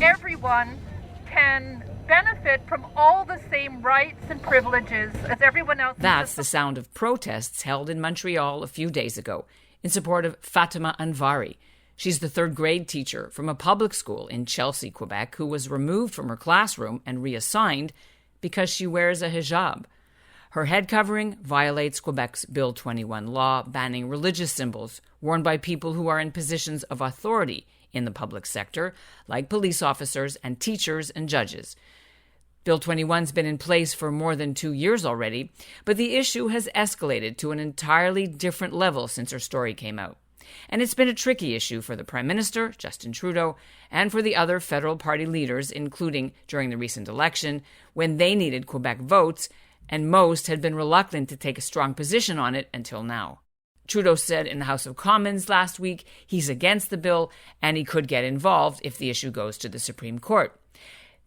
Everyone can benefit from all the same rights and privileges as everyone else. That's the sound of protests held in Montreal a few days ago in support of Fatemeh Anvari. She's the third-grade teacher from a public school in Chelsea, Quebec, who was removed from her classroom and reassigned because she wears a hijab. Her head covering violates Quebec's Bill 21 law banning religious symbols worn by people who are in positions of authority in the public sector, like police officers and teachers and judges. Bill 21's been in place for more than 2 years already, but the issue has escalated to an entirely different level since her story came out. And it's been a tricky issue for the Prime Minister, Justin Trudeau, and for the other federal party leaders, including during the recent election, when they needed Quebec votes, and most had been reluctant to take a strong position on it until now. Trudeau said in the House of Commons last week he's against the bill and he could get involved if the issue goes to the Supreme Court.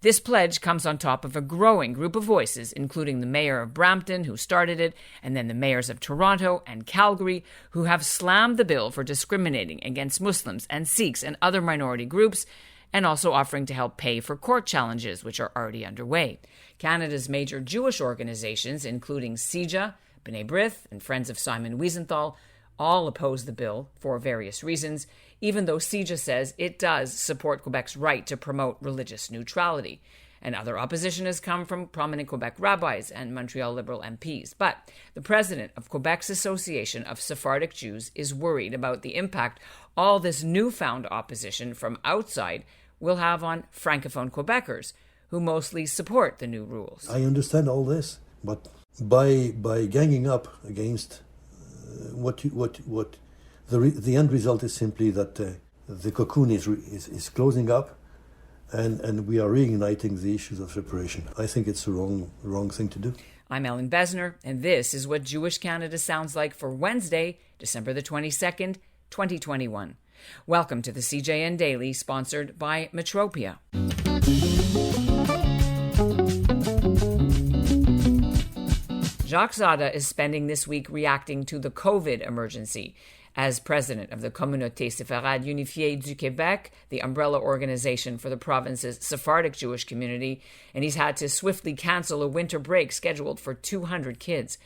This pledge comes on top of a growing group of voices, including the mayor of Brampton, who started it, and then the mayors of Toronto and Calgary, who have slammed the bill for discriminating against Muslims and Sikhs and other minority groups, and also offering to help pay for court challenges, which are already underway. Canada's major Jewish organizations, including CIJA, B'nai B'rith, and Friends of Simon Wiesenthal, all oppose the bill for various reasons, even though CIJA says it does support Quebec's right to promote religious neutrality. And other opposition has come from prominent Quebec rabbis and Montreal Liberal MPs. But the president of Quebec's Association of Sephardic Jews is worried about the impact all this newfound opposition from outside will have on Francophone Quebeckers, who mostly support the new rules. I understand all this, but by ganging up against the end result is simply that the cocoon is closing up, and we are reigniting the issues of separation. I think it's the wrong thing to do. I'm Ellen Besner, and this is what Jewish Canada sounds like for Wednesday, December the 22nd, 2021. Welcome to the CJN Daily, sponsored by Metropia. Jacques Saada is spending this week reacting to the COVID emergency. As president of the Communauté sépharade unifiée du Québec, the umbrella organization for the province's Sephardic Jewish community, and he's had to swiftly cancel a winter break scheduled for 200 kids.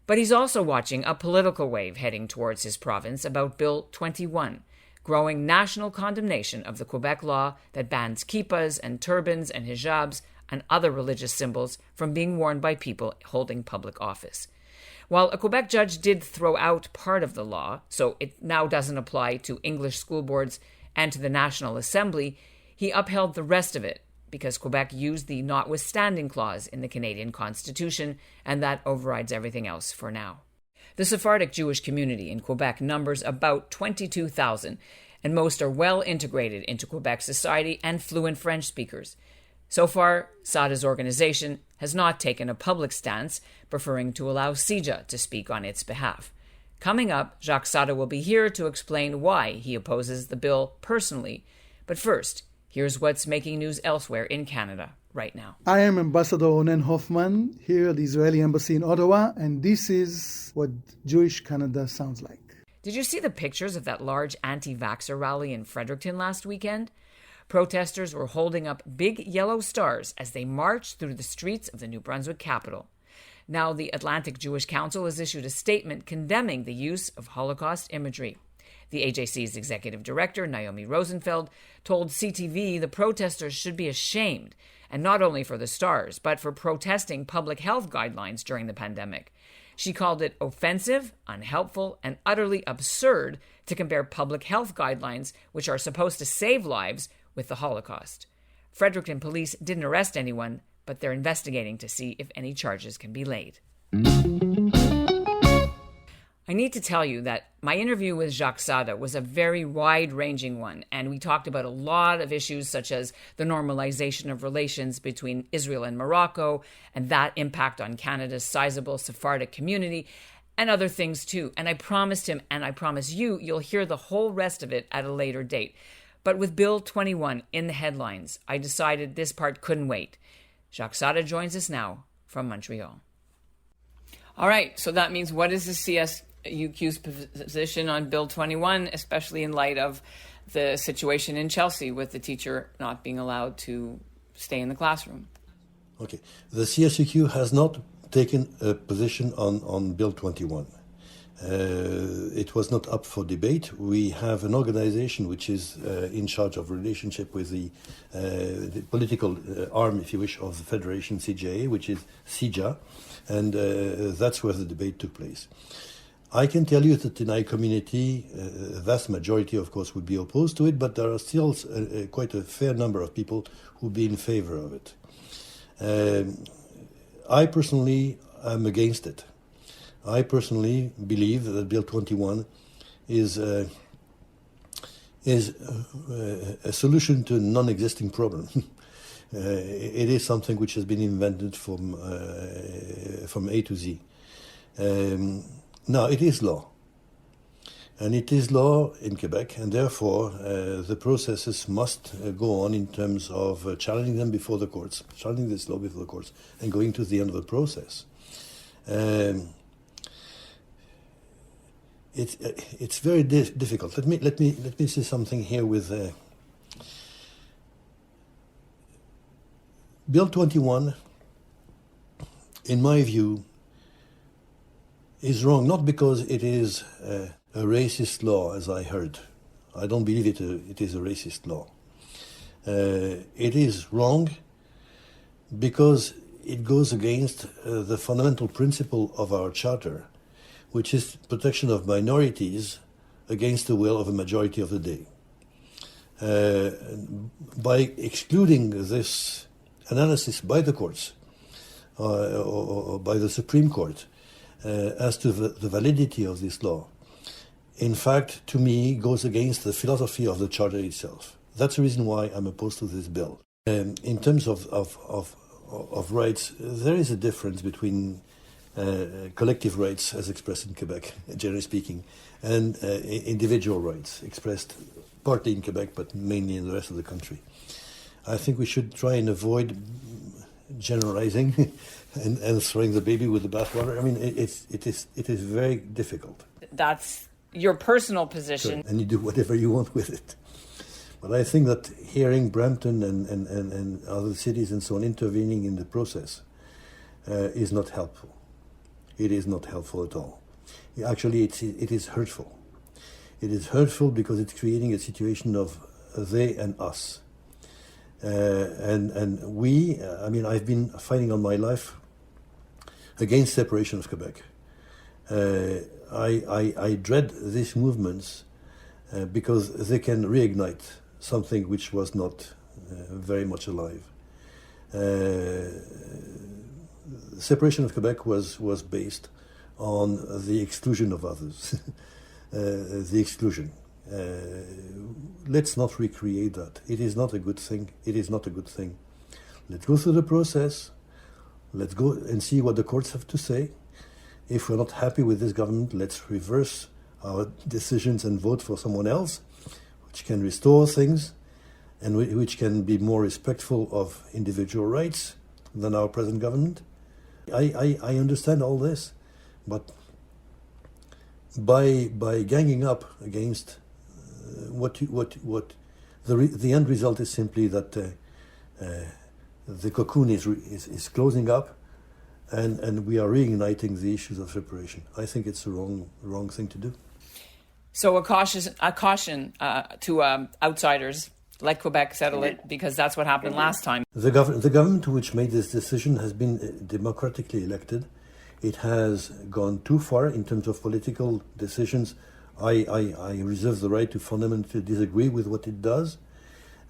But he's also watching a political wave heading towards his province about Bill 21, growing national condemnation of the Quebec law that bans kippas and turbans and hijabs and other religious symbols from being worn by people holding public office. While a Quebec judge did throw out part of the law, so it now doesn't apply to English school boards and to the National Assembly, he upheld the rest of it because Quebec used the notwithstanding clause in the Canadian Constitution, and that overrides everything else for now. The Sephardic Jewish community in Quebec numbers about 22,000, and most are well integrated into Quebec society and fluent French speakers. So far, Saada's organization has not taken a public stance, preferring to allow CIJA to speak on its behalf. Coming up, Jacques Saada will be here to explain why he opposes the bill personally. But first, here's what's making news elsewhere in Canada right now. I am Ambassador Onen Hoffman here at the Israeli Embassy in Ottawa, and this is what Jewish Canada sounds like. Did you see the pictures of that large anti-vaxxer rally in Fredericton last weekend? Protesters were holding up big yellow stars as they marched through the streets of the New Brunswick capital. Now, the Atlantic Jewish Council has issued a statement condemning the use of Holocaust imagery. The AJC's executive director, Naomi Rosenfeld, told CTV the protesters should be ashamed, and not only for the stars, but for protesting public health guidelines during the pandemic. She called it offensive, unhelpful, and utterly absurd to compare public health guidelines, which are supposed to save lives, with the Holocaust. Fredericton police didn't arrest anyone, but they're investigating to see if any charges can be laid. I need to tell you that my interview with Jacques Saada was a very wide-ranging one, and we talked about a lot of issues such as the normalization of relations between Israel and Morocco, and that impact on Canada's sizable Sephardic community, and other things too. And I promised him, and I promise you, you'll hear the whole rest of it at a later date. But with Bill 21 in the headlines, I decided this part couldn't wait. Jacques Saada joins us now from Montreal. All right, so that means what is the CSUQ's position on Bill 21, especially in light of the situation in Chelsea with the teacher not being allowed to stay in the classroom? Okay, the CSUQ has not taken a position on Bill 21. It was not up for debate. We have an organization which is in charge of relationship with the political arm, if you wish, of the Federation CJA, which is CJA, and that's where the debate took place. I can tell you that in our community, a vast majority, of course, would be opposed to it, but there are still quite a fair number of people who would be in favor of it. I personally am against it. I personally believe that Bill 21 is a solution to a non-existing problem. It is something which has been invented from A to Z. Now, it is law. And it is law in Quebec, and therefore the processes must go on in terms of challenging them before the courts, challenging this law before the courts, and going to the end of the process. It's very difficult. Let me say something here with Bill 21. In my view, is wrong, not because it is a racist law, as I heard. I don't believe it is a racist law. It is wrong because it goes against the fundamental principle of our charter, which is protection of minorities against the will of a majority of the day. By excluding this analysis by the courts or by the Supreme Court, as to the validity of this law, in fact, to me, goes against the philosophy of the Charter itself. That's the reason why I'm opposed to this bill. In terms of rights, there is a difference between collective rights as expressed in Quebec, generally speaking, and individual rights expressed partly in Quebec but mainly in the rest of the country. I think we should try and avoid generalizing and throwing the baby with the bathwater. I mean, it is very difficult. That's your personal position. Sure. And you do whatever you want with it. But I think that hearing Brampton and other cities and so on intervening in the process is not helpful. It is not helpful at all. Actually, it is hurtful. It is hurtful because it's creating a situation of they and us. And we, I mean, I've been fighting all my life against separation of Quebec. I dread these movements because they can reignite something which was not very much alive. Separation of Quebec was based on the exclusion of others, the exclusion. Let's not recreate that. It is not a good thing. It is not a good thing. Let's go through the process. Let's go and see what the courts have to say. If we're not happy with this government, let's reverse our decisions and vote for someone else, which can restore things and which can be more respectful of individual rights than our present government. I understand all this, but by ganging up against the end result is simply that the cocoon is closing up, and we are reigniting the issues of separation. I think it's the wrong thing to do. So a caution to outsiders. Let Quebec settle it, because that's what happened last time. The government which made this decision has been democratically elected. It has gone too far in terms of political decisions. I reserve the right to fundamentally disagree with what it does,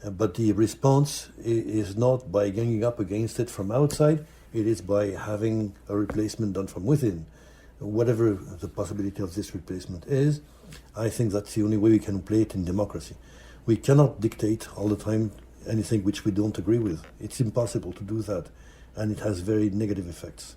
but the response is not by ganging up against it from outside. It is by having a replacement done from within. Whatever the possibility of this replacement is, I think that's the only way we can play it in democracy. We cannot dictate all the time anything which we don't agree with. It's impossible to do that, and it has very negative effects.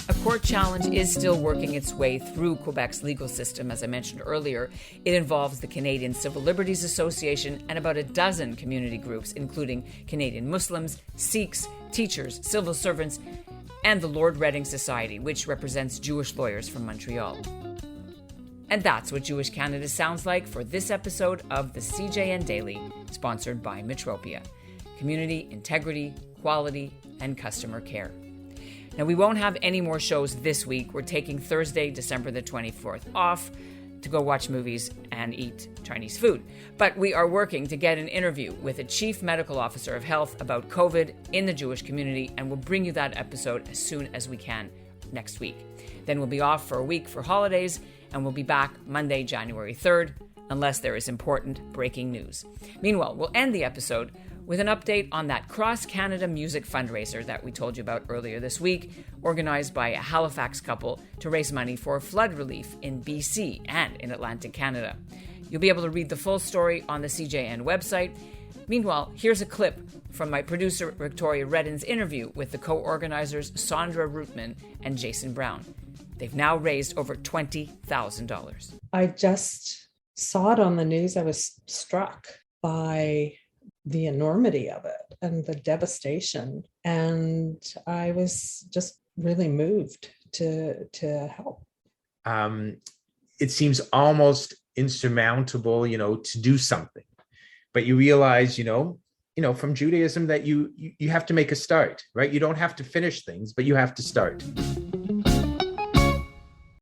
A court court challenge is still working its way through Quebec's legal system, as I mentioned earlier. It involves the Canadian Civil Liberties Association and about a dozen community groups, including Canadian Muslims, Sikhs, teachers, civil servants, and the Lord Reading Society, which represents Jewish lawyers from Montreal. And that's what Jewish Canada sounds like for this episode of the CJN Daily, sponsored by Metropia. Community, integrity, quality, and customer care. Now, we won't have any more shows this week. We're taking Thursday, December the 24th off to go watch movies and eat Chinese food. But we are working to get an interview with a chief medical officer of health about COVID in the Jewish community, and we'll bring you that episode as soon as we can next week. Then we'll be off for a week for holidays, and we'll be back Monday, January 3rd, unless there is important breaking news. Meanwhile, we'll end the episode with an update on that cross-Canada music fundraiser that we told you about earlier this week, organized by a Halifax couple to raise money for flood relief in BC and in Atlantic Canada. You'll be able to read the full story on the CJN website. Meanwhile, here's a clip from my producer Victoria Redden's interview with the co-organizers Sandra Rootman and Jason Brown. They've now raised over $20,000. I just saw it on the news. I was struck by the enormity of it and the devastation. And I was just really moved to help. It seems almost insurmountable, to do something. But you realize, from Judaism that you have to make a start, right? You don't have to finish things, but you have to start.